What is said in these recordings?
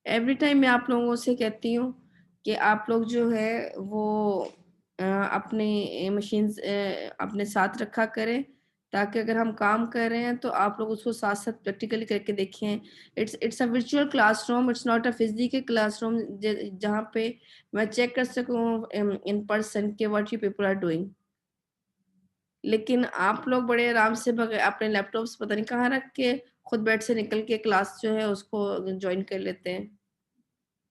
Every time मैं आप लोगों से कहती हूँ कि आप लोग जो है वो अपने मशीन्स अपने साथ रखा करें, ताकि अगर हम काम कर रहे हैं तो आप लोग उसको साथ-साथ प्रैक्टिकली करके देखें। It's a virtual classroom, it's not a physical classroom ज जहाँ पे मैं चेक कर सकूँ इन पर्सन कि what you people are doing. लेकिन आप लोग बड़े आराम से अपने लैपटॉप्स पता नहीं कहाँ रख के खुद बेड से निकल के क्लास जो है उसको जॉइन कर लेते हैं।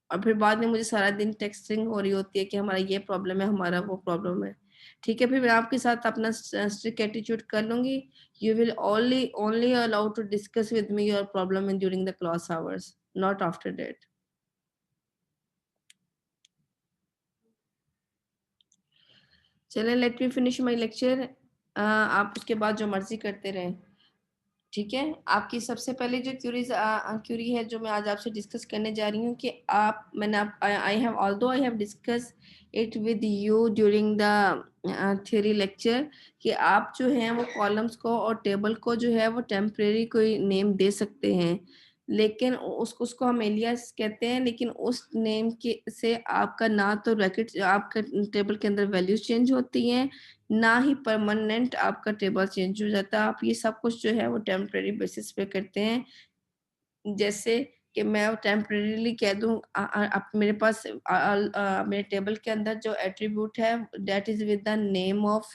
और फिर बाद में मुझे सारा दिन टेक्स्टिंग हो रही होती है कि हमारा ये प्रॉब्लम है, हमारा वो प्रॉब्लम है। ठीक है, फिर मैं आपके साथ अपना स्ट्रिक्ट एटीट्यूड कर लूँगी। You will only only allowed to discuss with me your problem in during the class hours, not after that. चलें, let me finish my lecture. आप उसके बाद जो मर्ज़ी करते रहें। ठीक है? आपकी सबसे पहले जो क्यूरी है जो मैं आज आपसे डिस्कस करने जा रही हूँ कि आप मैंने आप I have although I have discuss it with you during the theory lecture कि आप जो हैं वो कॉलम्स को और टेबल को जो है वो टेम्परेरी कोई नेम दे सकते हैं। लेकिन उसको उसको हम एलियास कहते हैं, लेकिन उस नेम के से आपका ना तो ब्रैकेट आपका टेबल के अंदर वैल्यूज़ चेंज होती हैं, ना ही परमानेंट आपका टेबल चेंज हो जाता है। आप ये सब कुछ जो है वो टेम्परेरी बेसिस पे करते हैं। जैसे कि मैं टेम्परेरीली कह दूँ अब मेरे पास मेरे टेबल के अंदर जो एट्रीब्यूट है that is with the name of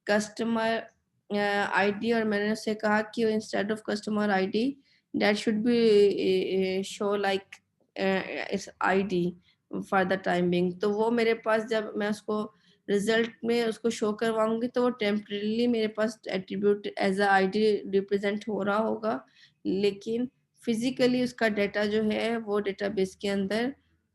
customer ID, और मैंने उससे कहा कि instead of customer ID that should be show like it's ID for the time being. तो वो मेरे पास जब मैं उसको रिजल्ट में उसको शो करवाऊँगी तो वो टेम्परेरीली मेरे पास attribute as a ID represent हो रहा होगा। लेकिन फिज़िकली उसका डाटा जो है वो डेटाबेस के अंदर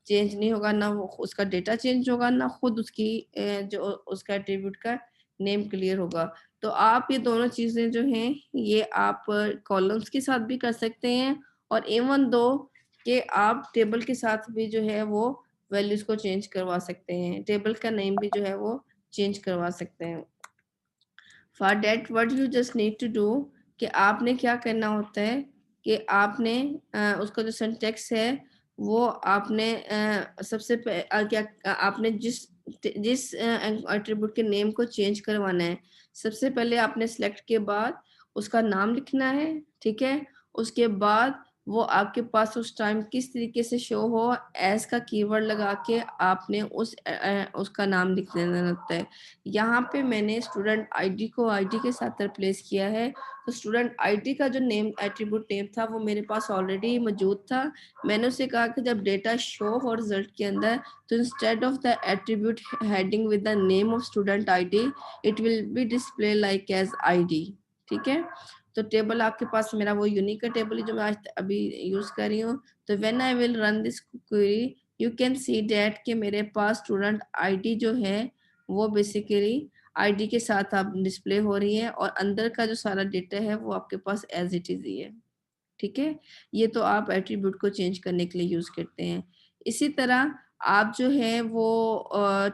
चेंज नहीं होगा, ना वो उसका डाटा चेंज होगा, ना खुद उसकी जो उसका एट्रीब्यूट का नेम क्लियर होगा। तो आप ये दोनों चीज़ें जो हैं ये आप कॉलम्स के साथ भी कर सकते हैं, और इवन दो कि आप टेबल के साथ भी जो है वो वैल्यूज़ को चेंज करवा सकते हैं। टेबल का नेम भी जो है वो चेंज करवा सकते हैं। For that what you just need to do कि आपने क्या करना होता है कि आपने उसका जो सिंटैक्स है वो आपने आपने जिस जिस एट्रीब्यूट के नेम को चेंज करवाना है, सबसे पहले आपने सेलेक्ट के बाद उसका नाम लिखना है, ठीक है? उसके बाद वो आपके पास उस टाइम किस तरीके से शो हो, एज़ का कीवर्ड लगा के आपने उसका नाम लिख देना होता है। यहाँ पे मैंने स्टूडेंट आईडी को आईडी के साथ रिप्लेस किया है, तो स्टूडेंट आईडी का जो नेम एट्रीब्यूट नेम था वो मेरे पास ऑलरेडी मौजूद था। मैंने उससे कहा कि जब डेटा शो हो रिजल्ट के अंदर तो instead of the attribute heading with the name of student ID it will be display like as ID. ठीक है? तो टेबल आपके पास मेरा वो यूनिक का टेबल है जो मैं आज अभी यूज कर रही हूँ। तो when I will run this query you can see that कि मेरे पास स्टूडेंट आईडी जो है वो बेसिकली आईडी के साथ आप डिस्प्ले हो रही है, और अंदर का जो सारा डेटा है वो आपके पास एज इट इज ही है। ठीक है? ये तो आप एट्रीब्यूट को चेंज करने के लिए यूज करते हैं। इसी तरह आप जो है वो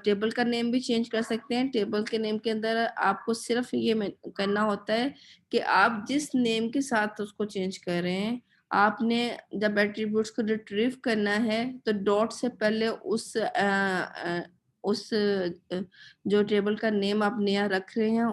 टेबल का नेम भी चेंज कर सकते हैं। टेबल के नेम के अंदर आपको सिर्फ ये करना होता है कि आप जिस नेम के साथ उसको चेंज कर रहे हैं, आपने जब एट्रीब्यूट्स को रिट्रीव करना है तो डॉट से पहले जो टेबल का नेम आप नया रख रहे हैं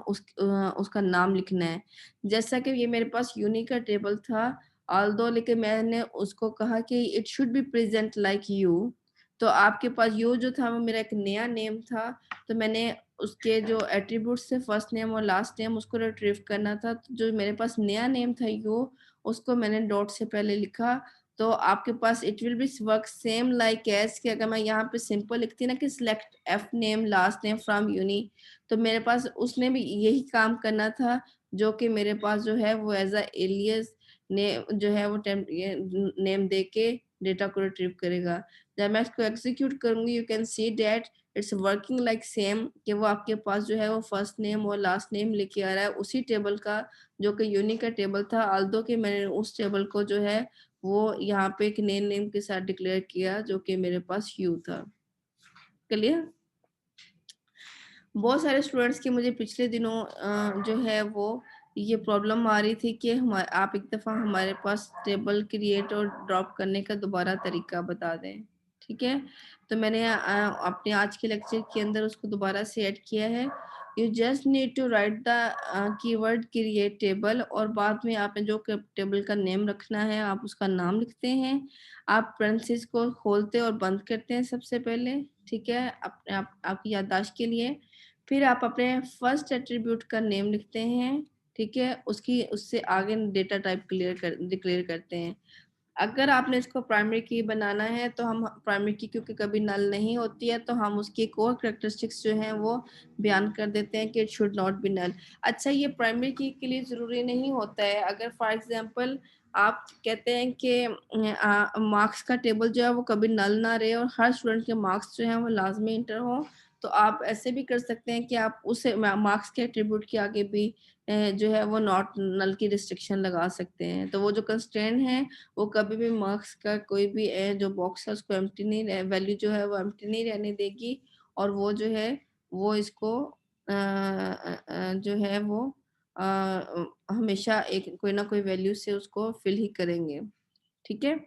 उसका नाम लिखना है। जैसा कि ये मेरे पास यूनिक का टेबल था, ऑल्दो लेकिन मैंने उसको कहा कि it should be present like you. तो आपके पास यू जो था वो मेरा एक नया नेम था, तो मैंने उसके जो एट्रीब्यूट्स थे फर्स्ट नेम और लास्ट नेम उसको रिट्रीव करना था। तो जो मेरे पास नया नेम था यू, उसको मैंने डॉट से पहले लिखा। तो आपके पास it will be work same like as कि अगर मैं यहाँ पे सिंपल लिखती ना कि select F name last name from uni, तो मेरे पास उसने भी यही काम करना था, जो कि मेरे पास जो है वो एज़ अ एलियास ने जो है वो ये नेम दे के डेटा को रिट्रीव करेगा। जब मैं इसको एग्जीक्यूट करूँगी you can see that it's working like same कि वो आपके पास जो है वो फर्स्ट नेम और लास्ट नेम लेके आ रहा है उसी टेबल का, जो कि यूनिक का टेबल था। ऑल्दो कि मैंने उस टेबल को जो है वो यहाँ पे एक नए नेम के साथ डिक्लेयर किया जो कि मेरे पास यू था। क्लियर? बहुत सारे स्टूडेंट्स की मुझे पिछले दिनों जो है वो ये प्रॉब्लम आ रही थी कि आप एक दफ़ा हमारे पास टेबल क्रिएट और ड्रॉप करने का दोबारा तरीका बता दें, ठीक है? तो मैंने अपने आज के लेक्चर के अंदर उसको दोबारा से ऐड किया है। You just need to write the keyword create table और बाद में आपने जो टेबल का नेम रखना है आप उसका नाम लिखते हैं। आप पेरेंथेसिस को खोलते और बंद करते हैं सबसे पहले, ठीक है? अपने आपकी याददाश्त के लिए। फिर आप अपने फर्स्ट एट्रीब्यूट का नेम लिखते हैं, ठीक है? उससे आगे डेटा टाइप डिक्लेयर करते हैं। अगर आपने इसको प्राइमरी की बनाना है तो हम प्राइमरी की क्योंकि कभी नल नहीं होती है तो हम उसकी कोर कैरेक्टरिस्टिक्स जो हैं वो बयान कर देते हैं कि it should not be null. अच्छा, ये प्राइमरी की के लिए ज़रूरी नहीं होता है। अगर फॉर एग्जांपल आप कहते हैं कि मार्क्स का टेबल जो है वो कभी नल ना रहे और हर स्टूडेंट के मार्क्स जो हैं वो लाजमी इंटर हों, तो आप ऐसे भी कर सकते हैं कि आप उस मार्क्स के एट्रीब्यूट के आगे भी जो है वो नॉट नल की रिस्ट्रिक्शन लगा सकते हैं। तो वो जो कंस्ट्रेंट है वो कभी भी मार्क्स का कोई भी जो बॉक्स है उसको एम्प्टी नहीं, वैल्यू जो है वो एम्प्टी नहीं रहने देगी और वो जो है वो इसको जो है वो हमेशा एक कोई ना कोई वैल्यू से उसको फिल ही करेंगे, ठीक है?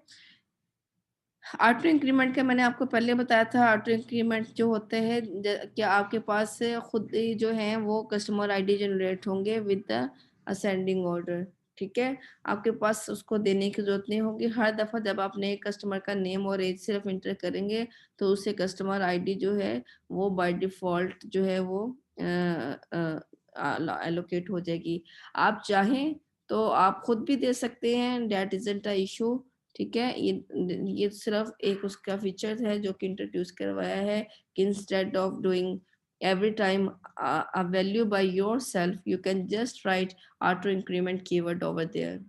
ऑटो इंक्रीमेंट का मैंने आपको पहले बताया था। ऑटो इंक्रीमेंट जो होते हैं क्या आपके पास से खुद ही जो है वो कस्टमर आईडी जनरेट होंगे विद द असेंडिंग ऑर्डर, ठीक है? आपके पास उसको देने की जरूरत नहीं होगी। हर दफ़ा जब आप नए कस्टमर का नेम और एज सिर्फ इंटर करेंगे तो उससे कस्टमर आईडी जो है वो बाय डिफ़ॉल्ट जो है वो एलोकेट हो जाएगी। आप चाहें तो आप खुद भी दे सकते हैं, दैट इज़न्ट अ इश्यू, ठीक है? ये सिर्फ एक उसका फीचर है जो कि इंट्रोड्यूस करवाया है कि instead of doing every time a value by yourself, you can just write auto increment keyword over there,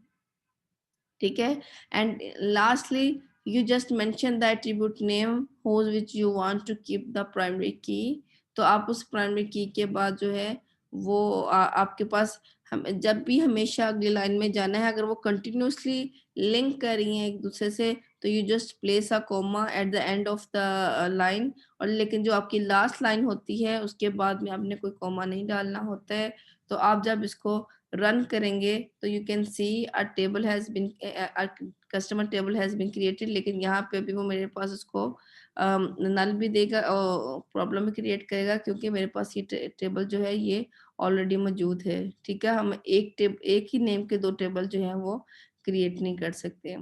ठीक है? And lastly you just mention the attribute name whose which you want to keep the primary key, तो आप उस primary की के बाद जो है वो आपके पास हम जब भी हमेशा अगली लाइन में जाना है अगर वो कंटिन्यूअसली लिंक कर रही हैं एक दूसरे से तो you just place a comma at the end of the line, और लेकिन जो आपकी लास्ट लाइन होती है उसके बाद में आपने कोई कॉमा नहीं डालना होता है। तो आप जब इसको रन करेंगे तो you can see a table has been customer table has been created, लेकिन यहाँ पे भी वो मेरे पास उसको नल भी देगा और प्रॉब्लम भी क्रिएट करेगा क्योंकि मेरे पास ये टेबल जो है ये ऑलरेडी मौजूद है, ठीक है? हम एक ही नेम के 2 टेबल जो हैं वो क्रिएट नहीं कर सकते।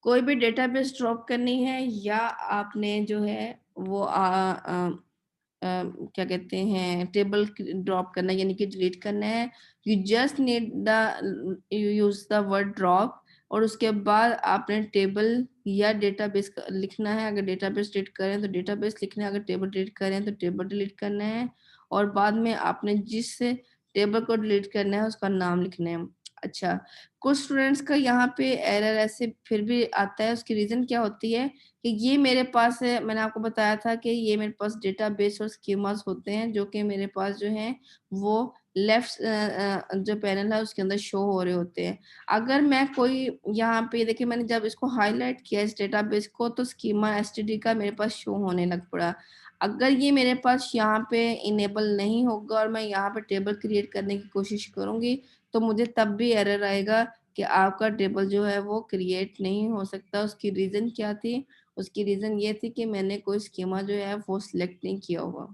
कोई भी डेटाबेस ड्रॉप करनी है या आपने जो है वो क्या कहते हैं टेबल ड्रॉप करना है यानी कि डिलीट करना है, you just need the you use the word drop और उसके बाद आपने टेबल या डेटाबेस लिखना है। अगर डेटाबेस डिलीट करें तो डेटाबेस लिखना है, अगर टेबल डिलीट करें तो टेबल डिलीट करना है और बाद में आपने जिस टेबल को डिलीट करना है उसका नाम लिखना है। अच्छा, कुछ स्टूडेंट्स का यहाँ पे एरर ऐसे फिर भी आता है, उसकी रीज़न क्या होती है कि ये मेरे पास है, मैंने आपको बताया था कि ये मेरे पास डेटाबेस और स्कीमास होते हैं जो कि मेरे पास जो हैं वो लेफ्ट जो पैनल है उसके अंदर शो हो रहे होते हैं। अगर मैं कोई यहाँ पे देखिए मैंने जब इसको हाइलाइट किया इस डेटाबेस को तो स्कीमा एसटीडी का मेरे पास शो होने लग पड़ा। अगर ये मेरे पास यहाँ पे इनेबल नहीं होगा और मैं यहाँ पे टेबल क्रिएट करने की कोशिश करूँगी तो मुझे तब भी एरर आएगा कि आपका टेबल जो है वो क्रिएट नहीं हो सकता। उसकी रीज़न क्या थी? उसकी रीज़न ये थी कि मैंने कोई स्कीमा जो है वो सिलेक्ट नहीं किया हुआ,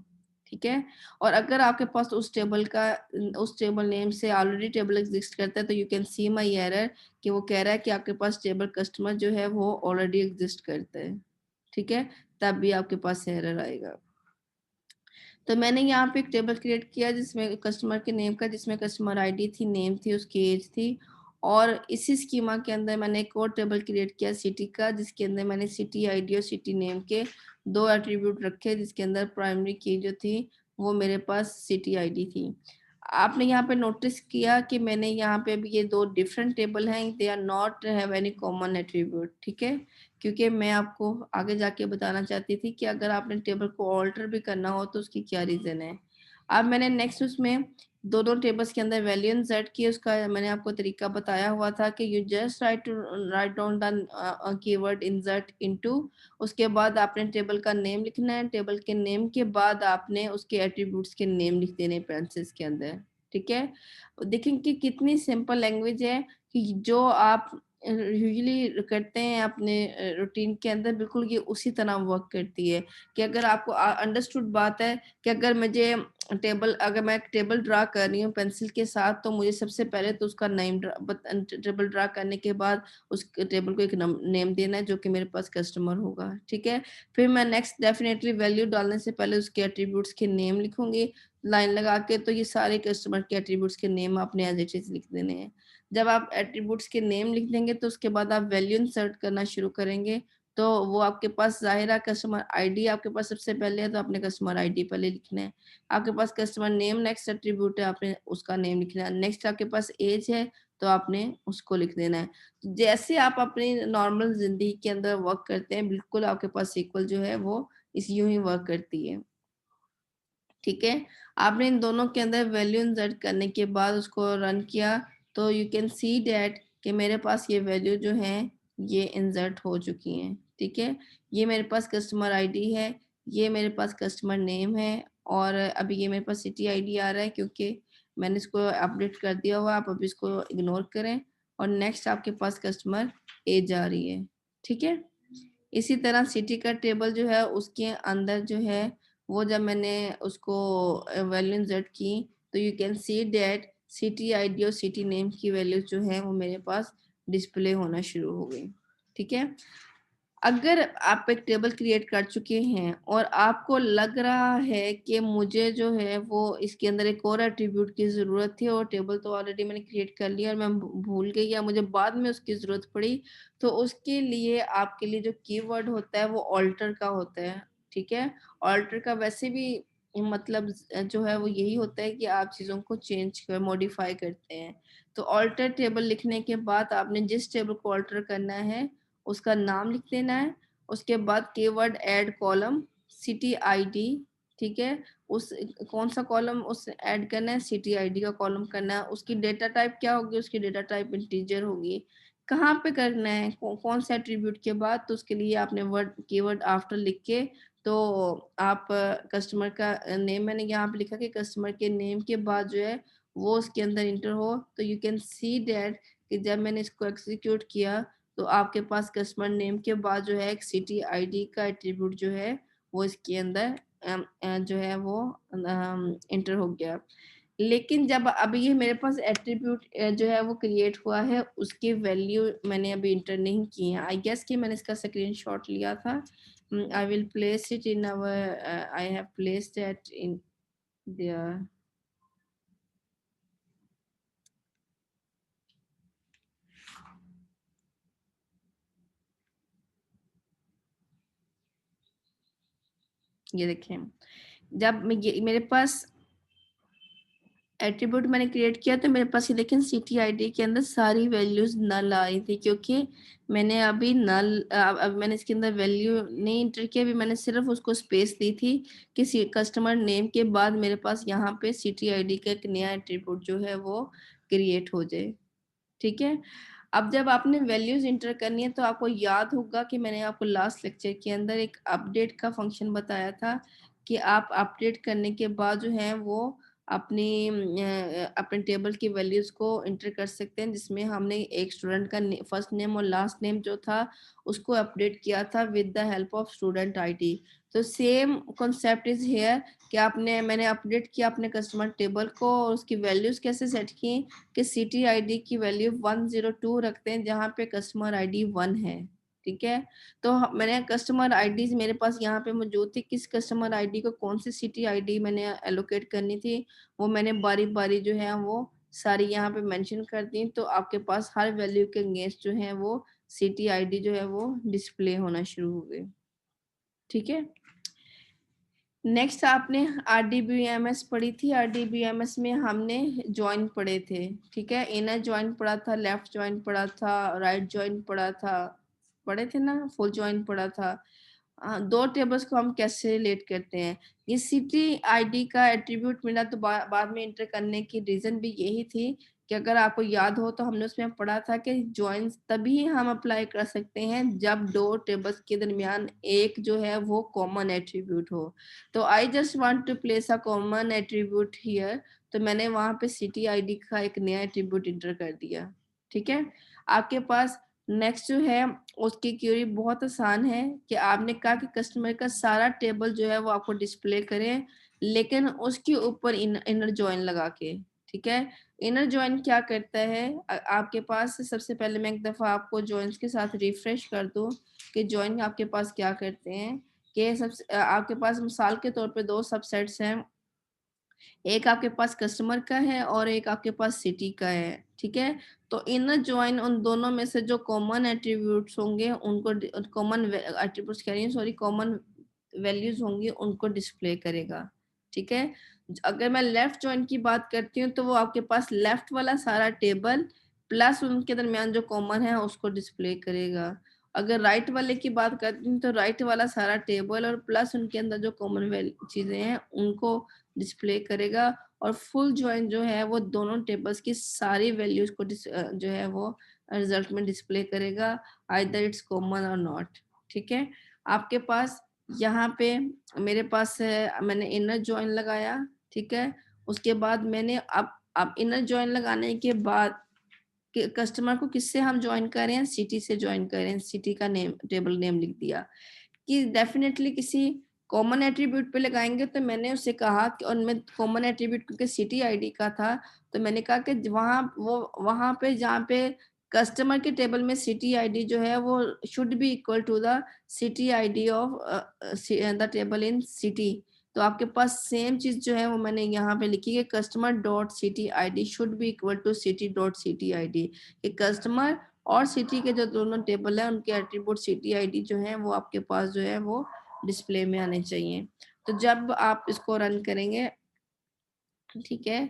ठीक है? और अगर आपके पास उस टेबल नेम से ऑलरेडी टेबल एग्जिस्ट करता है तो you can see my error कि वो कह रहा है कि आपके पास टेबल कस्टमर जो है वो ऑलरेडी एग्जिस्ट करता है, ठीक है? तब भी आपके पास एरर आएगा। तो मैंने यहाँ पे एक टेबल क्रिएट किया जिसमें कस्टमर के नेम का, जिसमें कस्टमर आईडी थी, नेम थी, उसकी एज थी और इसी स्कीमा के अंदर मैंने एक और टेबल क्रिएट किया सिटी का, जिसके अंदर मैंने सिटी आईडी और सिटी नेम के 2 एट्रीब्यूट रखे, जिसके अंदर प्राइमरी की जो थी वो मेरे पास सिटी आईडी थी। आपने यहाँ पे नोटिस किया कि मैंने यहाँ पे अभी ये 2 डिफरेंट टेबल हैं, they are not have any common attribute, ठीक है? क्योंकि मैं आपको आगे जाके बताना चाहती थी कि अगर आपने टेबल को ऑल्टर भी करना हो तो उसकी क्या रीज़न है। अब मैंने नेक्स्ट उसमें दोनों टेबल्स के अंदर वैल्यू इंसर्ट की, उसका मैंने आपको तरीका बताया हुआ था कि you just write down the keyword insert into, उसके बाद आपने टेबल का नेम लिखना है, टेबल के नेम के बाद आपने उसके एट्रीब्यूट्स के नेम लिख देने पेरेंथेसिस के अंदर, ठीक है, देखें कि कितनी सिंपल लैंग्वेज है कि जो आप यूजुअली करते हैं अपने रूटीन के अंदर, बिल्कुल ये उसी तरह वर्क करती है कि अगर आपको अंडरस्टूड बात है कि अगर मुझे अगर मैं टेबल ड्रा कर रही हूँ पेंसिल के साथ, तो मुझे सबसे पहले तो उसका नेम टेबल ड्रा करने के बाद उस टेबल को एक नेम देना है जो कि मेरे पास कस्टमर होगा, ठीक है। फिर मैं नेक्स्ट डेफिनेटली वैल्यू डालने से पहले उसके एट्रीब्यूट्स के नेम लिखूंगी लाइन लगा के, तो ये सारे कस्टमर के एट्रीब्यूट्स के नेम आपने एज इट इज लिख देने हैं। जब आप एट्रीब्यूट्स के नेम लिख देंगे तो उसके बाद आप वैल्यू इंसर्ट करना शुरू करेंगे, तो वो आपके पास ज़ाहिर है कस्टमर आईडी आपके पास सबसे पहले है, तो आपने कस्टमर आईडी पहले लिखना है। आपके पास कस्टमर नेम नेक्स्ट एट्रीब्यूट है, आपने उसका नेम लिखना है। नेक्स्ट आपके पास एज है, तो आपने उसको लिख देना है। जैसे आप अपनी नॉर्मल ज़िंदगी के अंदर वर्क करते हैं, बिल्कुल आपके पास सीक्वल जो है वो इस यूँ ही वर्क करती है। ठीक है, आपने इन दोनों के अंदर वैल्यू इंसर्ट करने के बाद उसको रन किया, तो यू कैन सी दैट कि मेरे पास ये वैल्यू जो है ये इंसर्ट हो चुकी हैं। ठीक है, ये मेरे पास कस्टमर आईडी है, ये मेरे पास कस्टमर नेम है, और अभी ये मेरे पास सिटी आईडी आ रहा है क्योंकि मैंने इसको अपडेट कर दिया हुआ। आप अभी इसको इग्नोर करें और नेक्स्ट आपके पास कस्टमर एज आ रही है। ठीक है, इसी तरह सिटी का टेबल जो है उसके अंदर जो है वो जब मैंने उसको वैल्यू इंसर्ट की, तो you can see that city ID और सिटी नेम की वैल्यूज जो है वो मेरे पास डिस्प्ले होना शुरू हो गई। ठीक है, अगर आप एक टेबल क्रिएट कर चुके हैं और आपको लग रहा है कि मुझे जो है वो इसके अंदर एक और एट्रीब्यूट की ज़रूरत थी और टेबल तो ऑलरेडी मैंने क्रिएट कर लिया और मैं भूल गई या मुझे बाद में उसकी ज़रूरत पड़ी, तो उसके लिए आपके लिए जो कीवर्ड होता है वो ऑल्टर का होता है। ठीक है, ऑल्टर का वैसे भी मतलब जो है वो यही होता है कि आप चीज़ों को चेंज कर मॉडिफाई करते हैं। तो ऑल्टर टेबल लिखने के बाद आपने जिस टेबल को ऑल्टर करना है उसका नाम लिख देना है, उसके बाद keyword add column city ID. ठीक है, उस कौन सा कॉलम उस ऐड करना है, सिटी आईडी का कॉलम करना है। उसकी डेटा टाइप क्या होगी, उसकी डेटा टाइप इंटीजर होगी। कहाँ पे करना है, कौन से एट्रीब्यूट के बाद, तो उसके लिए आपने वर्ड कीवर्ड आफ्टर लिख के, तो आप कस्टमर का नेम मैंने यहाँ पे लिखा कि कस्टमर के नेम के बाद जो है वो उसके अंदर इंटर हो, तो यू कैन सी दैट कि जब मैंने इसको एग्जीक्यूट किया तो आपके पास कस्टमर नेम के बाद जो है एक सिटी आईडी का एट्रीब्यूट जो है वो इसके अंदर जो है वो इंटर हो गया। लेकिन जब अभी ये मेरे पास एट्रीब्यूट जो है वो क्रिएट हुआ है, उसकी वैल्यू मैंने अभी इंटर नहीं की है। आई गेस कि मैंने इसका स्क्रीनशॉट लिया था। I will place it in our I have placed it in there. ये देखें, जब ये मेरे पास एट्रीब्यूट मैंने क्रिएट किया तो मेरे पास ये लेकिन सिटी आईडी के अंदर सारी वैल्यूज नल आ रही थी, क्योंकि मैंने अभी नल अब मैंने इसके अंदर वैल्यू नहीं इंटर किया, अभी मैंने सिर्फ उसको स्पेस दी थी कि कस्टमर नेम के बाद मेरे पास यहाँ पे सिटी आईडी का एक नया एट्रीब्यूट जो है वो क्रिएट हो जाए। ठीक है, अब जब आपने वैल्यूज इंटर करनी है तो आपको याद होगा कि मैंने आपको लास्ट लेक्चर के अंदर एक अपडेट का फंक्शन बताया था कि आप अपडेट करने के बाद जो है वो अपने टेबल की वैल्यूज को इंटर कर सकते हैं, जिसमें हमने एक स्टूडेंट का फर्स्ट नेम और लास्ट नेम जो था उसको अपडेट किया था with the help of student ID. तो सेम कॉन्सेप्ट इज हेयर कि मैंने अपडेट किया अपने कस्टमर टेबल को और उसकी वैल्यूज कैसे सेट की कि सिटी आईडी की वैल्यू 102 रखते हैं जहाँ पे कस्टमर आईडी 1 है। ठीक है, तो मैंने कस्टमर आईडी मेरे पास यहाँ पे मौजूद थी, किस कस्टमर आईडी को कौन सी सिटी आईडी मैंने एलोकेट करनी थी वो मैंने बारी बारी जो है वो सारी यहाँ पे मेंशन कर दी, तो आपके पास हर वैल्यू के अगेंस्ट जो है वो सिटी आईडी जो है वो डिस्प्ले होना शुरू हो गई। ठीक है, नेक्स्ट आपने आरडीबीएमएस पढ़ी थी। आरडीबीएमएस में हमने ज्वाइन पढ़े थे। ठीक है, इनर ज्वाइन पढ़ा था, लेफ्ट ज्वाइन पढ़ा था, राइट ज्वाइन पढ़ा था, पढ़े थे ना, फुल ज्वाइन पढ़ा था। दो टेबल्स को हम कैसे रिलेट करते हैं, ये सिटी आईडी का एट्रीब्यूट मिला तो बाद में इंटर करने की रीजन भी यही थी कि अगर आपको याद हो तो हमने उसमें पढ़ा था कि ज्वाइंस तभी हम अप्लाई कर सकते हैं जब दो टेबल्स के दरमियान एक जो है वो कॉमन एट्रीब्यूट हो। तो I just want to place a common attribute here, तो मैंने वहां पे सिटी आईडी का एक नया एट्रीब्यूट इंटर कर दिया। ठीक है, आपके पास नेक्स्ट जो है उसकी क्यूरी बहुत आसान है कि आपने कहा कि कस्टमर का सारा टेबल जो है वो आपको डिस्प्ले करें, लेकिन उसके ऊपर इनर जॉइन लगा के। ठीक है, इनर जॉइन क्या करता है, आपके पास सबसे पहले मैं एक दफा आपको जॉइंस के साथ रिफ्रेश कर दूं कि जॉइन आपके पास क्या करते हैं। कि सबसे आपके पास मिसाल के तौर पे 2 सबसेट्स हैं, एक आपके पास कस्टमर का है और एक आपके पास सिटी का है। ठीक है, तो इनर जॉइन उन दोनों में से जो कॉमन एट्रीब्यूट्स होंगे उनको, कॉमन एट्रीब्यूट्स कह रही हूँ, सॉरी, कॉमन वैल्यूज होंगी उनको डिस्प्ले करेगा। ठीक है, अगर मैं लेफ्ट जॉइन की बात करती हूँ तो वो आपके पास लेफ्ट वाला सारा टेबल प्लस उनके दरमियान जो कॉमन है उसको डिस्प्ले करेगा। अगर राइट वाले की बात करती हूँ तो राइट वाला सारा टेबल और प्लस उनके अंदर जो कॉमन चीजें हैं उनको डिस्प्ले करेगा। और फुल जॉइन जो है वो दोनों टेबल्स की सारी वैल्यूज को जो है वो रिजल्ट में डिस्प्ले करेगा, आइदर इट्स कॉमन और नॉट। ठीक है, आपके पास यहाँ पे मेरे पास है, मैंने इनर जॉइन लगाया। ठीक है, उसके बाद मैंने अब इनर जॉइन लगाने के बाद कस्टमर को किससे हम ज्वाइन कर रहे हैं, सिटी से ज्वाइन कर रहे हैं, सिटी का नेम, टेबल नेम लिख दिया कि डेफिनेटली किसी कॉमन एट्रीब्यूट पे लगाएंगे। तो मैंने उससे कहा कि उनमें कॉमन एट्रीब्यूट क्योंकि सिटी आईडी का था, तो मैंने कहा कि वहां पे जहाँ पे कस्टमर के टेबल में सिटी आईडी जो है वो should be equal to the city ID of the table in city. तो आपके पास सेम चीज जो है वो मैंने यहाँ पे लिखी है, customer dot city ID should be equal to city dot city ID. Customer और सिटी के जो दोनों टेबल है उनके एट्रीब्यूट सिटी आईडी जो है वो आपके पास जो है वो डिस्प्ले में आने चाहिए। तो जब आप इसको रन करेंगे, ठीक है,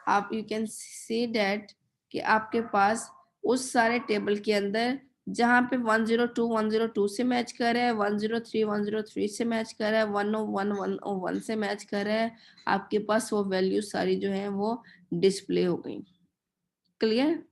आप यू कैन सी दैट कि आपके पास उस सारे टेबल के अंदर जहाँ पे 102 102 से मैच कर रहा है, 103 103 से मैच कर रहा है, 101 101 से मैच कर रहा है, आपके पास वो वैल्यू सारी जो है वो डिस्प्ले हो गई। क्लियर?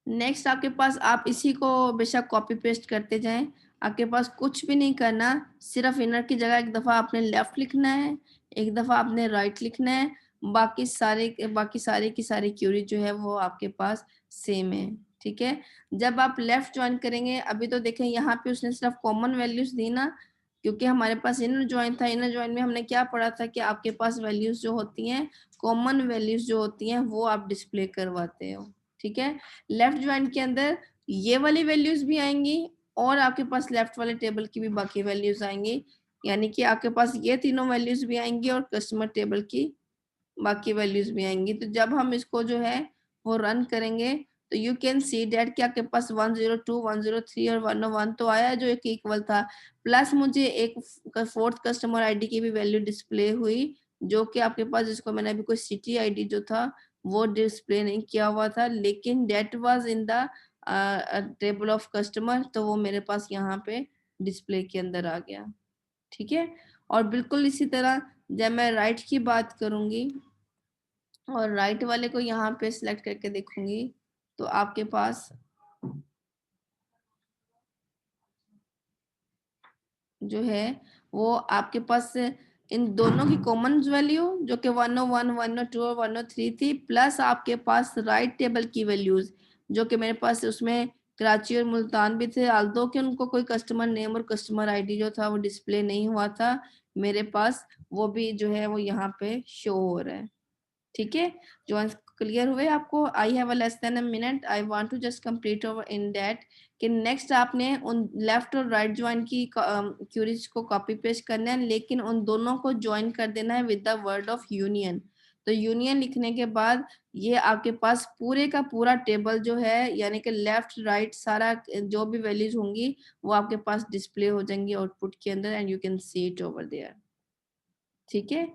नेक्स्ट आपके पास, आप इसी को बेशक कॉपी पेस्ट करते जाएं, आपके पास कुछ भी नहीं करना, सिर्फ इनर की जगह एक दफा आपने लेफ्ट लिखना है, एक दफा आपने राइट लिखना है, बाकी सारे की सारी क्यूरी जो है वो आपके पास सेम है। ठीक है, जब आप लेफ्ट ज्वाइन करेंगे, अभी तो देखें यहाँ पे उसने सिर्फ कॉमन वैल्यूज दी ना, क्योंकि हमारे पास इनर ज्वाइन था। इनर ज्वाइन में हमने क्या पढ़ा था कि आपके पास वैल्यूज जो होती हैं, कॉमन वैल्यूज जो होती हैं वो आप डिस्प्ले करवाते हो। ठीक है, लेफ्ट ज्वाइंट के अंदर ये वाली वैल्यूज भी आएंगी और आपके पास लेफ्ट वाले टेबल की भी बाकी वैल्यूज आएंगी, यानी कि आपके पास ये तीनों वैल्यूज भी आएंगी और कस्टमर टेबल की बाकी वैल्यूज भी आएंगी। तो जब हम इसको जो है वो रन करेंगे तो यू कैन सी डेट कि आपके पास 102 103 और 101 तो आया जो एक इक्वल था, प्लस मुझे एक फोर्थ कस्टमर आईडी की भी वैल्यू डिस्प्ले हुई, जो कि आपके पास, जिसको मैंने अभी कोई सिटी आईडी जो था वो डिस्प्ले नहीं किया हुआ था, लेकिन that was in the table of customer, तो वो मेरे पास यहाँ पे डिस्प्ले के अंदर आ गया। ठीक है, और बिल्कुल इसी तरह जब मैं राइट की बात करूंगी और राइट वाले को यहाँ पे सिलेक्ट करके देखूंगी तो आपके पास जो है वो आपके पास इन दोनों की कॉमन वैल्यू जो कि 101 102 और 103 थी, प्लस आपके पास राइट टेबल की वैल्यूज जो कि मेरे पास उसमें कराची और मुल्तान भी थे, आल्दो कि उनको कोई कस्टमर नेम और कस्टमर आईडी जो था वो डिस्प्ले नहीं हुआ था मेरे पास, वो भी जो है वो यहाँ पे शो हो रहा है। ठीक है, जो क्लियर हुए आपको? I have less than a minute, I want to just complete over in that कि नेक्स्ट आपने उन लेफ्ट और राइट ज्वाइन की क्यूरीज को कॉपी पेस्ट करना है, लेकिन उन दोनों को ज्वाइन कर देना है with the word of union. तो यूनियन लिखने के बाद ये आपके पास पूरे का पूरा टेबल जो है, यानी कि लेफ्ट राइट सारा जो भी वैल्यूज होंगी वो आपके पास डिस्प्ले हो जाएंगी आउटपुट के अंदर, and you can see it over there. ठीक है,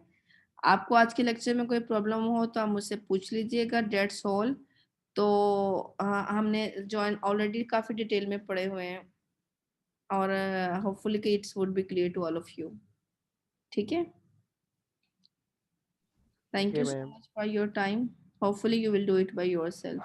आपको आज के लेक्चर में कोई प्रॉब्लम हो तो आप मुझसे पूछ लीजिएगा, डेट्स ऑल। तो हमने जॉइन ऑलरेडी काफी डिटेल में पढ़े हुए हैं और होपफुली कि it's would be clear to all of you. ठीक है, thank Okay, you so ma'am. Much for your time, hopefully you will do it by yourself.